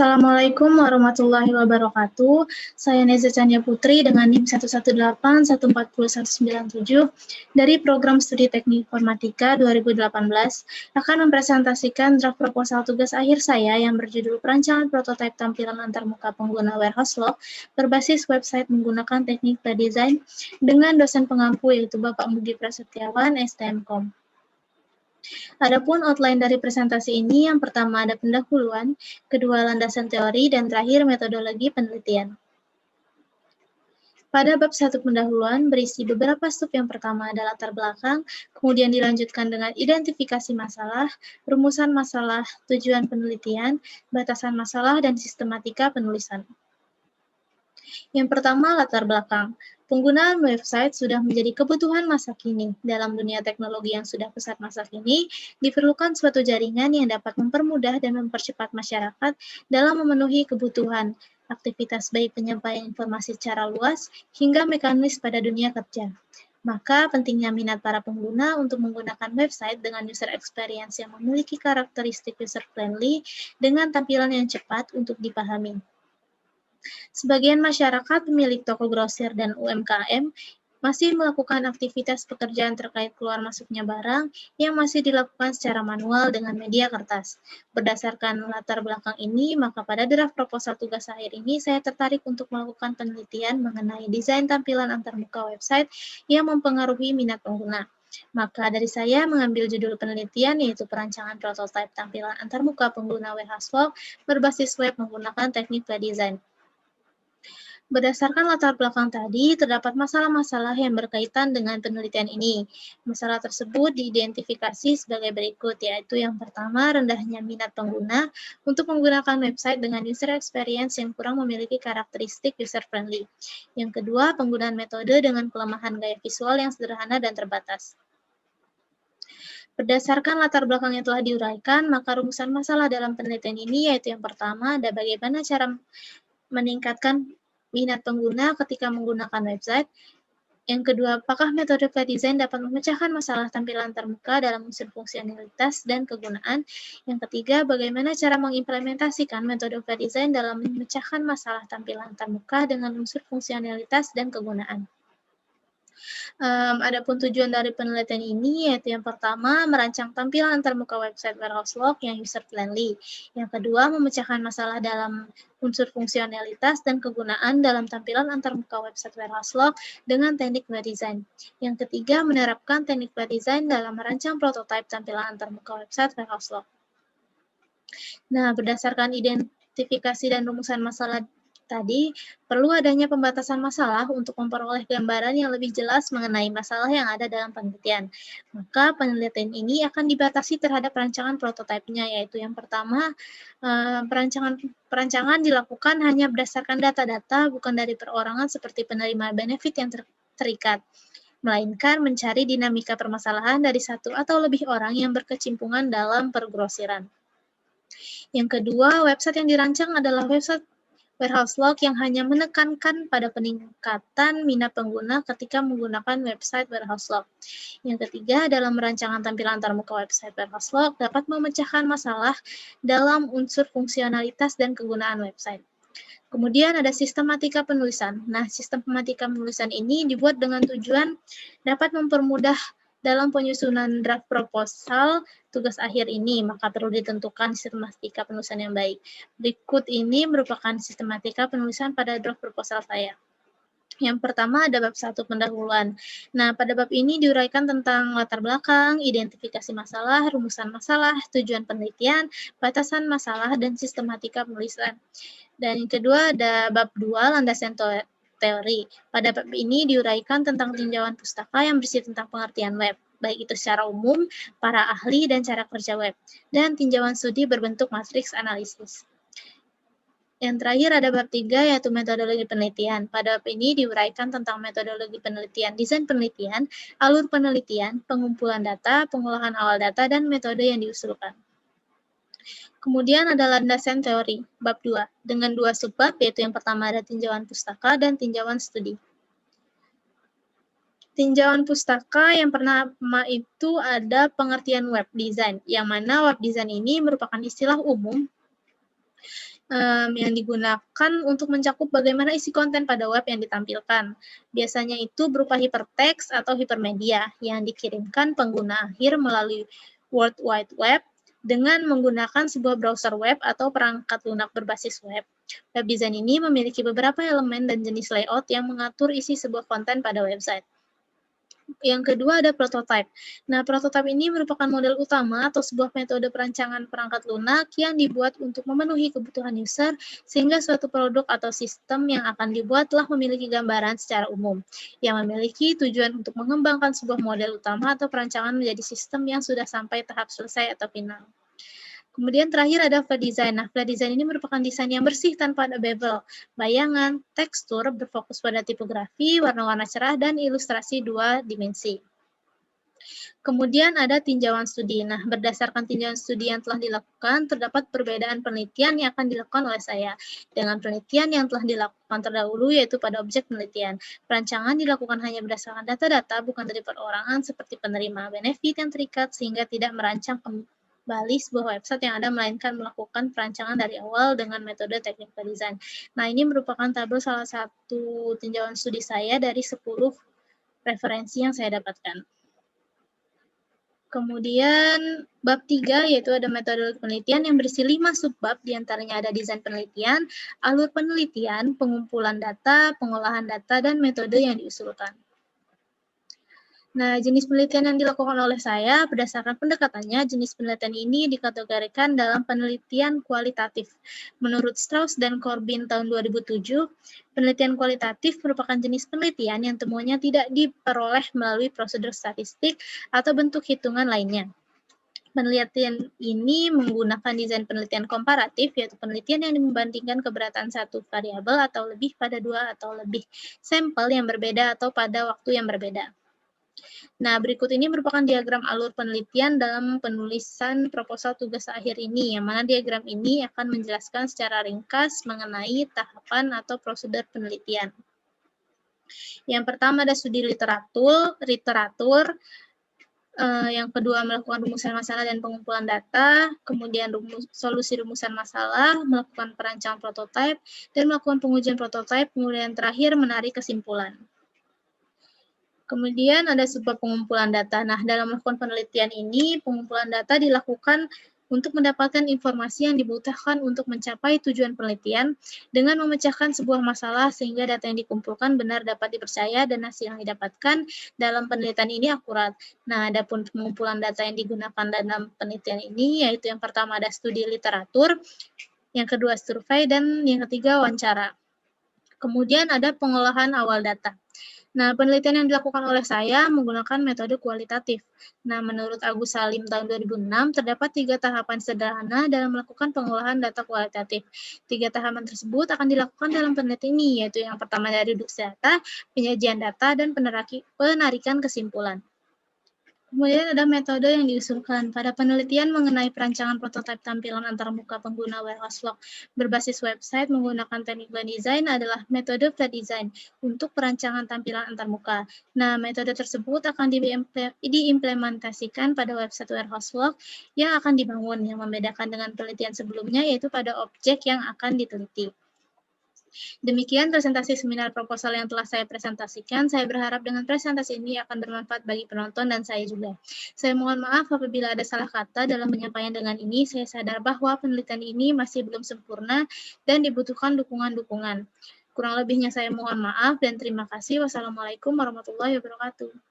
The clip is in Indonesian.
Assalamualaikum warahmatullahi wabarakatuh. Saya Neza Chania Putri dengan NIM 118140197 dari Program Studi Teknik Informatika 2018 akan mempresentasikan draft proposal tugas akhir saya yang berjudul Perancangan Prototipe Tampilan Antarmuka Pengguna Warehouse Log berbasis website menggunakan teknik Design dengan dosen pengampu yaitu Bapak Mugi Prasetyawan, STMKOM. Adapun outline dari presentasi ini, yang pertama ada pendahuluan, kedua landasan teori, dan terakhir metodologi penelitian. Pada bab 1 pendahuluan berisi beberapa sub. Yang pertama adalah latar belakang, kemudian dilanjutkan dengan identifikasi masalah, rumusan masalah, tujuan penelitian, batasan masalah, dan sistematika penulisan. Yang pertama, latar belakang. Penggunaan website sudah menjadi kebutuhan masa kini. Dalam dunia teknologi yang sudah pesat masa kini, diperlukan suatu jaringan yang dapat mempermudah dan mempercepat masyarakat dalam memenuhi kebutuhan, aktivitas baik penyampaian informasi secara luas, hingga mekanis pada dunia kerja. Maka pentingnya minat para pengguna untuk menggunakan website dengan user experience yang memiliki karakteristik user-friendly dengan tampilan yang cepat untuk dipahami. Sebagian masyarakat pemilik toko grosir dan UMKM masih melakukan aktivitas pekerjaan terkait keluar masuknya barang yang masih dilakukan secara manual dengan media kertas. Berdasarkan latar belakang ini, maka pada draft proposal tugas akhir ini saya tertarik untuk melakukan penelitian mengenai desain tampilan antarmuka website yang mempengaruhi minat pengguna. Maka dari saya mengambil judul penelitian yaitu perancangan prototipe tampilan antarmuka pengguna warehouse log berbasis web menggunakan teknik Design. Berdasarkan latar belakang tadi, terdapat masalah-masalah yang berkaitan dengan penelitian ini. Masalah tersebut diidentifikasi sebagai berikut, yaitu yang pertama, rendahnya minat pengguna untuk menggunakan website dengan user experience yang kurang memiliki karakteristik user-friendly. Yang kedua, penggunaan metode dengan kelemahan gaya visual yang sederhana dan terbatas. Berdasarkan latar belakang yang telah diuraikan, maka rumusan masalah dalam penelitian ini yaitu yang pertama, ada bagaimana cara meningkatkan minat pengguna ketika menggunakan website. Yang kedua, apakah metode Design dapat memecahkan masalah tampilan termuka dalam unsur fungsionalitas dan kegunaan. Yang ketiga, bagaimana cara mengimplementasikan metode Design dalam memecahkan masalah tampilan termuka dengan unsur fungsionalitas dan kegunaan. Adapun tujuan dari penelitian ini yaitu yang pertama, merancang tampilan antarmuka website warehouse log yang user-friendly. Yang kedua, memecahkan masalah dalam unsur fungsionalitas dan kegunaan dalam tampilan antarmuka website warehouse log dengan teknik Design. Yang ketiga, menerapkan teknik Design dalam merancang prototipe tampilan antarmuka website warehouse log. Nah, berdasarkan identifikasi dan rumusan masalah tadi, perlu adanya pembatasan masalah untuk memperoleh gambaran yang lebih jelas mengenai masalah yang ada dalam penelitian. Maka penelitian ini akan dibatasi terhadap perancangan prototipenya, yaitu yang pertama, perancangan dilakukan hanya berdasarkan data-data, bukan dari perorangan seperti penerima benefit yang terikat, melainkan mencari dinamika permasalahan dari satu atau lebih orang yang berkecimpungan dalam pergrosiran. Yang kedua, website yang dirancang adalah website warehouse log yang hanya menekankan pada peningkatan minat pengguna ketika menggunakan website warehouse log. Yang ketiga, dalam rancangan tampilan antarmuka website warehouse log dapat memecahkan masalah dalam unsur fungsionalitas dan kegunaan website. Kemudian ada sistematika penulisan. Nah, sistematika penulisan ini dibuat dengan tujuan dapat mempermudah dalam penyusunan draft proposal tugas akhir ini, maka perlu ditentukan sistematika penulisan yang baik. Berikut ini merupakan sistematika penulisan pada draft proposal saya. Yang pertama ada bab 1 pendahuluan. Nah, pada bab ini diuraikan tentang latar belakang, identifikasi masalah, rumusan masalah, tujuan penelitian, batasan masalah, dan sistematika penulisan. Dan yang kedua ada bab 2, landasan teori. Pada bab ini diuraikan tentang tinjauan pustaka yang berisi tentang pengertian web, baik itu secara umum, para ahli, dan cara kerja web, dan tinjauan studi berbentuk matriks analisis. Yang terakhir ada bab 3 yaitu metodologi penelitian. Pada bab ini diuraikan tentang metodologi penelitian, desain penelitian, alur penelitian, pengumpulan data, pengolahan awal data, dan metode yang diusulkan. Kemudian ada landasan teori, bab 2, dengan 2 subbab, yaitu yang pertama ada tinjauan pustaka dan tinjauan studi. Tinjauan pustaka yang pertama itu ada pengertian web design, yang mana web design ini merupakan istilah umum yang digunakan untuk mencakup bagaimana isi konten pada web yang ditampilkan. Biasanya itu berupa hypertext atau hypermedia yang dikirimkan pengguna akhir melalui World Wide Web dengan menggunakan sebuah browser web atau perangkat lunak berbasis web. Web design ini memiliki beberapa elemen dan jenis layout yang mengatur isi sebuah konten pada website. Yang kedua ada prototype. Nah, prototype ini merupakan model utama atau sebuah metode perancangan perangkat lunak yang dibuat untuk memenuhi kebutuhan user sehingga suatu produk atau sistem yang akan dibuat telah memiliki gambaran secara umum yang memiliki tujuan untuk mengembangkan sebuah model utama atau perancangan menjadi sistem yang sudah sampai tahap selesai atau final. Kemudian terakhir ada flat design. Nah, flat design ini merupakan desain yang bersih tanpa ada bevel, bayangan, tekstur, berfokus pada tipografi, warna-warna cerah, dan ilustrasi 2 dimensi. Kemudian ada tinjauan studi. Nah, berdasarkan tinjauan studi yang telah dilakukan, terdapat perbedaan penelitian yang akan dilakukan oleh saya dengan penelitian yang telah dilakukan terdahulu, yaitu pada objek penelitian. Perancangan dilakukan hanya berdasarkan data-data, bukan dari perorangan seperti penerima benefit yang terikat, sehingga tidak merancang kembali sebuah website yang ada, melainkan melakukan perancangan dari awal dengan metode technical design. Nah, ini merupakan tabel salah satu tinjauan studi saya dari 10 referensi yang saya dapatkan. Kemudian bab 3 yaitu ada metode penelitian yang berisi 5 subbab, diantaranya ada desain penelitian, alur penelitian, pengumpulan data, pengolahan data, dan metode yang diusulkan. Nah, jenis penelitian yang dilakukan oleh saya, berdasarkan pendekatannya, jenis penelitian ini dikategorikan dalam penelitian kualitatif. Menurut Strauss dan Corbin tahun 2007, penelitian kualitatif merupakan jenis penelitian yang temuannya tidak diperoleh melalui prosedur statistik atau bentuk hitungan lainnya. Penelitian ini menggunakan desain penelitian komparatif, yaitu penelitian yang membandingkan keberatan satu variabel atau lebih pada 2 atau lebih sampel yang berbeda atau pada waktu yang berbeda. Nah, berikut ini merupakan diagram alur penelitian dalam penulisan proposal tugas akhir ini, yang mana diagram ini akan menjelaskan secara ringkas mengenai tahapan atau prosedur penelitian. Yang pertama ada studi literatur, yang kedua melakukan rumusan masalah dan pengumpulan data, kemudian solusi rumusan masalah, melakukan perancangan prototipe, dan melakukan pengujian prototipe, kemudian terakhir menarik kesimpulan. Kemudian ada sebuah pengumpulan data. Nah, dalam melakukan penelitian ini, pengumpulan data dilakukan untuk mendapatkan informasi yang dibutuhkan untuk mencapai tujuan penelitian dengan memecahkan sebuah masalah sehingga data yang dikumpulkan benar dapat dipercaya dan hasil yang didapatkan dalam penelitian ini akurat. Nah, adapun pengumpulan data yang digunakan dalam penelitian ini yaitu yang pertama ada studi literatur, yang kedua survei, dan yang ketiga wawancara. Kemudian ada pengolahan awal data. Nah, penelitian yang dilakukan oleh saya menggunakan metode kualitatif. Nah, menurut Agus Salim tahun 2006, terdapat 3 tahapan sederhana dalam melakukan pengolahan data kualitatif. 3 tahapan tersebut akan dilakukan dalam penelitian ini, yaitu yang pertama dari reduksi data, penyajian data, dan penarikan kesimpulan. Kemudian ada metode yang diusulkan. Pada penelitian mengenai perancangan prototipe tampilan antarmuka pengguna warehouse log berbasis website menggunakan technical design adalah metode flat design untuk perancangan tampilan antarmuka. Nah, metode tersebut akan diimplementasikan pada website warehouse log yang akan dibangun, yang membedakan dengan penelitian sebelumnya yaitu pada objek yang akan diteliti. Demikian presentasi seminar proposal yang telah saya presentasikan. Saya berharap dengan presentasi ini akan bermanfaat bagi penonton dan saya juga. Saya mohon maaf apabila ada salah kata dalam penyampaian dengan ini. Saya sadar bahwa penelitian ini masih belum sempurna dan dibutuhkan dukungan-dukungan. Kurang lebihnya saya mohon maaf dan terima kasih. Wassalamualaikum warahmatullahi wabarakatuh.